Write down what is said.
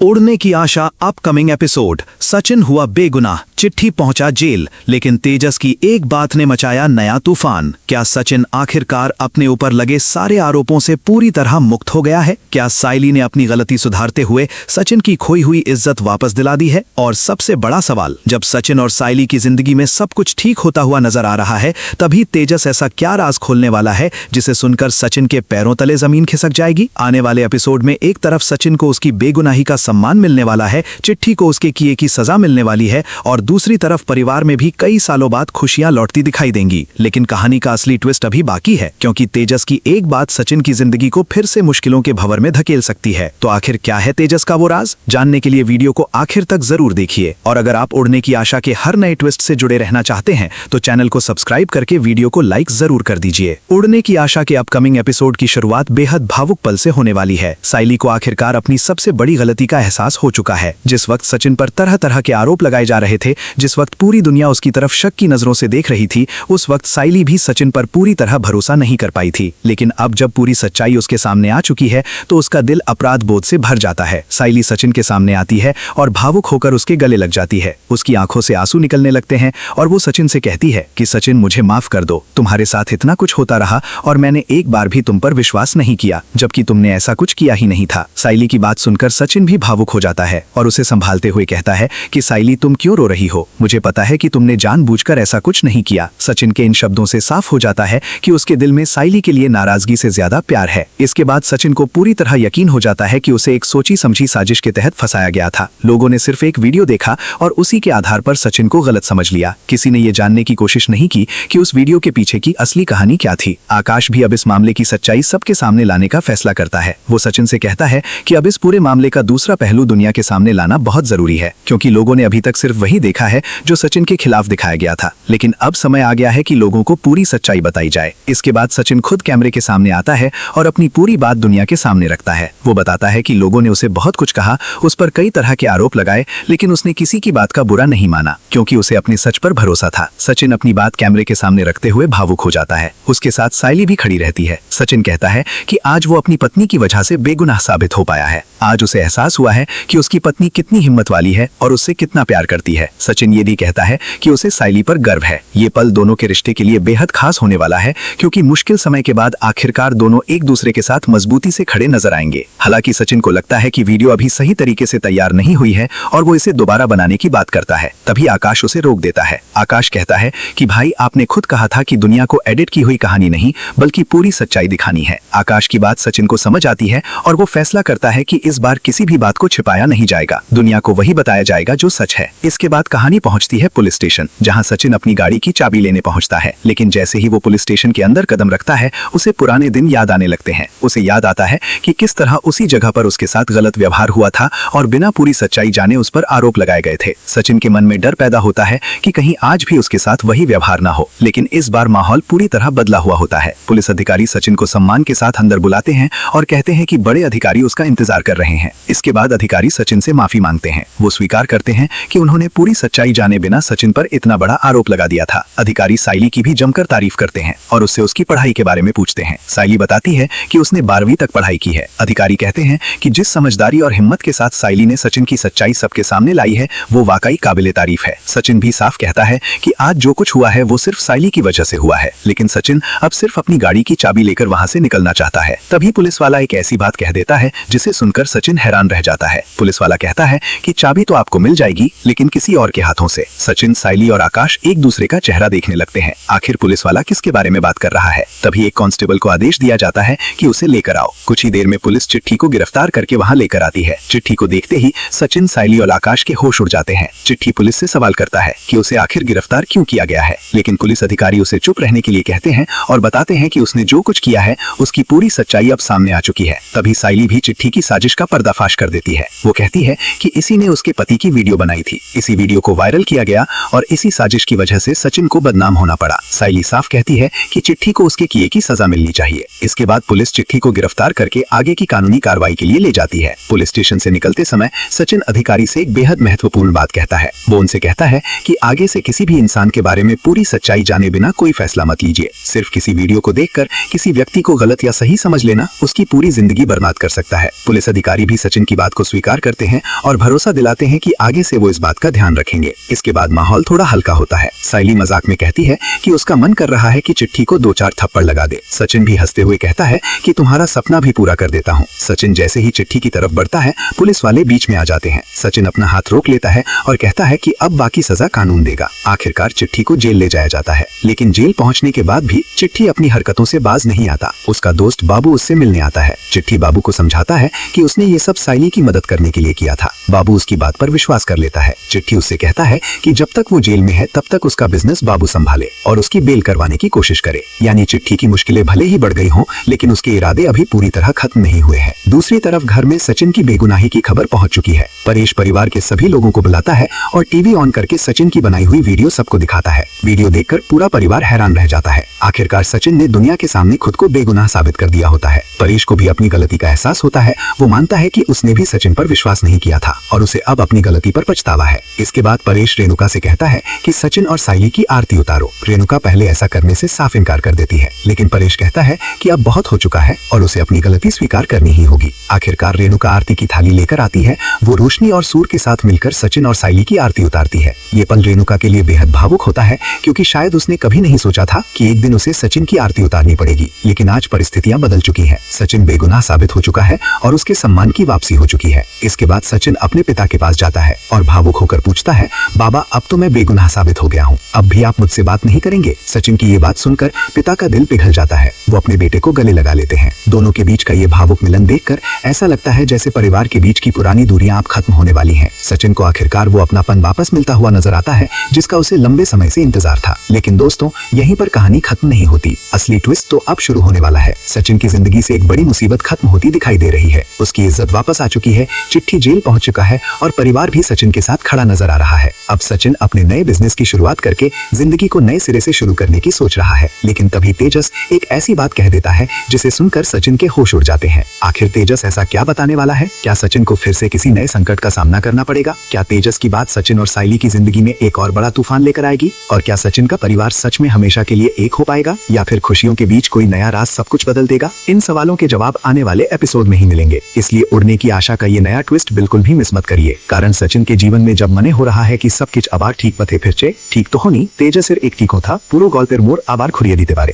उड़ने की आशा upcoming episode. Sachin हुआ बेगुनाह, चिट्ठी पहुंचा जेल, लेकिन तेजस की एक बात ने मचाया नया तूफान। क्या सचिन आखिरकार अपने ऊपर लगे सारे आरोपों से पूरी तरह मुक्त हो गया है? क्या साइली ने अपनी गलती सुधारते हुए सचिन की खोई हुई इज्जत वापस दिला दी है? और सबसे बड़ा सवाल, जब सचिन और साइली की जिंदगी में सब कुछ ठीक होता हुआ नजर आ रहा है, तभी तेजस ऐसा क्या राज खोलने वाला है जिसे सुनकर सचिन के पैरों तले जमीन खिसक जाएगी? आने वाले एपिसोड में एक तरफ सचिन को उसकी बेगुनाही का सम्मान मिलने वाला है, चिट्ठी को उसके किए की सजा मिलने वाली है, और दूसरी तरफ परिवार में भी कई सालों बाद खुशियां लौटती दिखाई देंगी। लेकिन कहानी का असली ट्विस्ट अभी बाकी है, क्योंकि तेजस की एक बात सचिन की जिंदगी को फिर से मुश्किलों के भंवर में धकेल सकती है। तो आखिर क्या है तेजस का वो राज? जानने के लिए वीडियो को आखिर तक जरूर देखिए। और अगर आप उड़ने की आशा के हर नए ट्विस्ट से जुड़े रहना चाहते हैं तो चैनल को सब्सक्राइब करके वीडियो को लाइक जरूर कर दीजिए। उड़ने की आशा के अपकमिंग एपिसोड की शुरुआत बेहद भावुक पल से होने वाली है। साइली को आखिरकार अपनी सबसे बड़ी गलती का एहसास हो चुका है। जिस वक्त सचिन पर तरह तरह के आरोप लगाए जा रहे थे, जिस वक्त पूरी दुनिया उसकी तरफ शक की नजरों से देख रही थी, उस वक्त साइली भी सचिन पर पूरी तरह भरोसा नहीं कर पाई थी। लेकिन अब जब पूरी सच्चाई उसके सामने आ चुकी है तो उसका दिल अपराध बोध से भर जाता है। साइली सचिन के सामने आती है और भावुक होकर उसके गले लग जाती है। उसकी आंखों से आंसू निकलने लगते हैं और वो सचिन से कहती है कि सचिन, मुझे माफ कर दो, तुम्हारे साथ इतना कुछ होता रहा और मैंने एक बार भी तुम पर विश्वास नहीं किया, जबकि तुमने ऐसा कुछ किया ही नहीं था। साइली की बात सुनकर सचिन भी भावुक हो जाता है और उसे संभालते हुए कहता है कि साइली, तुम क्यों रो रही हो? मुझे पता है कि तुमने जानबूझकर ऐसा कुछ नहीं किया। सचिन के इन शब्दों से साफ हो जाता है कि उसके दिल में साइली के लिए नाराजगी से ज्यादा प्यार है। इसके बाद सचिन को पूरी तरह यकीन हो जाता है कि उसे एक सोची समझी साजिश के तहत फंसाया गया था। लोगों ने सिर्फ एक वीडियो देखा और उसी के आधार पर सचिन को गलत समझ लिया। किसी ने ये जानने की कोशिश नहीं की कि उस वीडियो के पीछे की असली कहानी क्या थी। आकाश भी अब इस मामले की सच्चाई सबके सामने लाने का फैसला करता है। वो सचिन से कहता है कि अब इस पूरे मामले का दूसरा पहलू दुनिया के सामने लाना बहुत जरूरी है, क्योंकि लोगों ने अभी तक सिर्फ वही देखा है जो सचिन के खिलाफ दिखाया गया था। लेकिन अब समय आ गया है कि लोगों को पूरी सच्चाई बताई जाए। इसके बाद सचिन खुद कैमरे के सामने आता है और अपनी पूरी बात दुनिया के सामने रखता है। वो बताता है कि लोगों ने उसे बहुत कुछ कहा, उस पर कई तरह के आरोप लगाए, लेकिन उसने किसी की बात का बुरा नहीं माना, क्योंकि उसे अपने सच पर भरोसा था। सचिन अपनी बात कैमरे के सामने रखते हुए भावुक हो जाता है। उसके साथ साइली भी खड़ी रहती है। सचिन कहता है कि आज वो अपनी पत्नी की वजह से बेगुनाह साबित हो पाया है। आज उसे एहसास हुआ है कि उसकी पत्नी कितनी हिम्मत वाली है और उससे कितना प्यार करती है। सचिन ये भी कहता है कि उसे साइली पर गर्व है। ये पल दोनों के रिश्ते के लिए बेहद खास होने वाला है, क्योंकि मुश्किल समय के बाद आखिरकार दोनों एक दूसरे के साथ मजबूती से खड़े नजर आएंगे। हालांकि सचिन को लगता है कि वीडियो अभी सही तरीके से तैयार नहीं हुई है और वो इसे दोबारा बनाने की बात करता है। तभी आकाश उसे रोक देता है। आकाश कहता है कि भाई, आपने खुद कहा था कि दुनिया को एडिट की हुई कहानी नहीं बल्कि पूरी सच्चाई दिखानी है। आकाश की बात सचिन को समझ आती है और वो फैसला करता है कि इस बार किसी भी बात को छिपाया नहीं जाएगा, दुनिया को वही बताया जाएगा जो सच है। इसके बाद कहानी पहुंचती है पुलिस स्टेशन, जहां सचिन अपनी गाड़ी की चाबी लेने पहुंचता है। लेकिन जैसे ही वो पुलिस स्टेशन के अंदर कदम रखता है, उसे पुराने दिन याद आने लगते हैं। उसे याद आता है कि किस तरह उसी जगह पर उसके साथ गलत व्यवहार हुआ था और बिना पूरी सच्चाई जाने उस पर आरोप लगाए गए थे। सचिन के मन में डर पैदा होता है कि कहीं आज भी उसके साथ वही व्यवहार ना हो। लेकिन इस बार माहौल पूरी तरह बदला हुआ होता है। पुलिस अधिकारी सचिन को सम्मान के साथ अंदर बुलाते हैं और कहते हैं कि बड़े अधिकारी उसका इंतजार कर रहे हैं। इसके बाद अधिकारी सचिन से माफी मांगते हैं। वो स्वीकार करते हैं कि उन्होंने पूरी सच्चाई जाने बिना सचिन पर इतना बड़ा आरोप लगा दिया था। अधिकारी साइली की भी जमकर तारीफ करते हैं और उससे उसकी पढ़ाई के बारे में पूछते हैं। साइली बताती है कि उसने 12वीं तक पढ़ाई की है। अधिकारी कहते हैं कि जिस समझदारी और हिम्मत के साथ साइली ने सचिन की सच्चाई सबके सामने लाई है, वो वाकई काबिले तारीफ है। सचिन भी साफ कहता है कि आज जो कुछ हुआ है वो सिर्फ साइली की वजह से हुआ है। लेकिन सचिन अब सिर्फ अपनी गाड़ी की चाबी लेकर वहां से निकलना चाहता है। तभी पुलिस वाला एक ऐसी बात कह देता है जिसे सुनकर सचिन हैरान रह जाता है। पुलिस वाला कहता है कि चाबी तो आपको मिल जाएगी, लेकिन किसी और के हाथों से। सचिन, साइली और आकाश एक दूसरे का चेहरा देखने लगते हैं। आखिर पुलिस वाला किसके बारे में बात कर रहा है? तभी एक कांस्टेबल को आदेश दिया जाता है कि उसे लेकर आओ। कुछ ही देर में पुलिस चिट्ठी को गिरफ्तार करके वहां लेकर आती है। चिट्ठी को देखते ही सचिन, साइली और आकाश के होश उड़ जाते हैं। चिट्ठी पुलिस से सवाल करता है कि उसे आखिर गिरफ्तार क्यों किया गया है, लेकिन पुलिस अधिकारी उसे चुप रहने के लिए कहते हैं और बताते हैं कि उसने जो कुछ किया है उसकी पूरी सच्चाई अब सामने आ चुकी है। तभी साइली भी चिट्ठी की साजिश का पर्दाफाश कर देती है। वो कहती है कि इसी ने उसके पति की वीडियो बनाई थी, इसी वीडियो को वायरल किया गया और इसी साजिश की वजह से सचिन को बदनाम होना पड़ा। साइली साफ कहती है कि चिट्ठी को उसके किए की सजा मिलनी चाहिए। इसके बाद पुलिस चिट्ठी को गिरफ्तार करके आगे की कानूनी कार्रवाई के लिए ले जाती है। पुलिस स्टेशन से निकलते समय सचिन अधिकारी से एक बेहद महत्वपूर्ण बात कहता है। वो उनसे कहता है कि आगे से किसी भी इंसान के बारे में पूरी सच्चाई जाने बिना कोई फैसला मत लीजिए। सिर्फ किसी वीडियो को देखकर किसी व्यक्ति को गलत या सही समझ लेना उसकी पूरी जिंदगी बर्बाद कर सकता है। पुलिस अधिकारी भी सचिन की बात बात को स्वीकार करते हैं और भरोसा दिलाते हैं कि आगे से वो इस बात का ध्यान रखेंगे। इसके बाद माहौल थोड़ा हल्का होता है। साइली मजाक में कहती है कि उसका मन कर रहा है कि चिट्ठी को 2-4 थप्पड़ लगा दे। सचिन भी हंसते हुए कहता है कि तुम्हारा सपना भी पूरा कर देता हूँ। सचिन जैसे ही चिट्ठी की तरफ बढ़ता है, पुलिस वाले बीच में आ जाते हैं। सचिन अपना हाथ रोक लेता है और कहता है कि अब बाकी सजा कानून देगा। आखिरकार चिट्ठी को जेल ले जाया जाता है, लेकिन जेल पहुंचने के बाद भी चिट्ठी अपनी हरकतों से बाज नहीं आता। उसका दोस्त बाबू उससे मिलने आता है। चिट्ठी बाबू को समझाता है कि उसने ये सब साइली की मदद करने के लिए किया था। बाबू उसकी बात पर विश्वास कर लेता है। चिट्ठी उससे कहता है कि जब तक वो जेल में है तब तक उसका बिजनेस बाबू संभाले और उसकी बेल करवाने की कोशिश करे। यानी चिट्ठी की मुश्किलें भले ही बढ़ गई हों, लेकिन उसके इरादे अभी पूरी तरह खत्म नहीं हुए हैं। दूसरी तरफ घर में सचिन की बेगुनाही की खबर पहुंच चुकी है। परेश परिवार के सभी लोगों को बुलाता है और टीवी ऑन करके सचिन की बनाई हुई वीडियो सबको दिखाता है। वीडियो देखकर पूरा परिवार हैरान रह जाता है। आखिरकार सचिन ने दुनिया के सामने खुद को बेगुनाह साबित कर दिया होता है। परेश को भी अपनी गलती का एहसास होता है। वो मानता है कि उसने भी सचिन पर विश्वास नहीं किया था और उसे अब अपनी गलती पर पछतावा है। इसके बाद परेश रेणुका से कहता है कि सचिन और साइली की आरती उतारो। रेणुका पहले ऐसा करने से साफ इनकार कर देती है, लेकिन परेश कहता है कि अब बहुत हो चुका है और उसे अपनी गलती स्वीकार करनी ही होगी। आखिरकार रेणुका आरती की थाली लेकर आती है। वो रोशनी और सूर के साथ मिलकर सचिन और साइली की आरती उतारती है। ये पल रेणुका के लिए बेहद भावुक होता है, क्योंकि शायद उसने कभी नहीं सोचा था कि एक दिन उसे सचिन की आरती उतारनी पड़ेगी। लेकिन आज परिस्थितियां बदल चुकी हैं। सचिन बेगुनाह साबित हो चुका है और उसके सम्मान की वापसी हो चुकी है। इसके बाद सचिन अपने पिता के पास जाता है और भावुक होकर पूछता है, बाबा अब तो मैं बेगुनाह साबित हो गया हूँ, अब भी आप मुझसे बात नहीं करेंगे? सचिन की ये बात सुनकर पिता का दिल पिघल जाता है। वो अपने बेटे को गले लगा लेते हैं। दोनों के बीच का ये भावुक मिलन देखकर ऐसा लगता है जैसे परिवार के बीच की पुरानी दूरियां अब खत्म होने वाली हैं। सचिन को आखिरकार वो अपनापन वापस मिलता हुआ नजर आता है, जिसका उसे लंबे समय से इंतजार था। लेकिन दोस्तों, यहीं पर कहानी खत्म नहीं होती। असली ट्विस्ट तो अब शुरू होने वाला है। सचिन की जिंदगी से एक बड़ी मुसीबत खत्म होती दिखाई दे रही है। उसकी इज्जत वापस आ चुकी है, चिट्ठी जेल पहुंच चुका है और परिवार भी सचिन के साथ खड़ा नजर आ रहा है। अब सचिन अपने नए बिजनेस की शुरुआत करके जिंदगी को नए सिरे से शुरू करने की सोच रहा है। लेकिन तभी तेजस एक ऐसी बात कह देता है जिसे सुनकर सचिन के होश उड़ जाते हैं। आखिर तेजस ऐसा क्या बताने वाला है? क्या सचिन को फिर से किसी नए संकट का सामना करना पड़ेगा? क्या तेजस की बात सचिन और साइली की जिंदगी में एक और बड़ा तूफान लेकर आएगी? और क्या सचिन का परिवार सच में हमेशा के लिए एक हो पाएगा, या फिर खुशियों के बीच कोई नया राज सब कुछ बदल देगा? इन सवालों के जवाब आने वाले एपिसोड में ही मिलेंगे। इसलिए उड़ने की आशा का ये नया ट्विस्ट बिल्कुल भी मिस मत करिए, कारण सचिन के जीवन में जब मने हो रहा है कि सब कुछ আবার ঠিক পথে ফিরছে, ঠিক তখনই তেজসের একটি কথা পুরো গল্পের মোড় আবার ঘুরিয়ে দিতে পারে।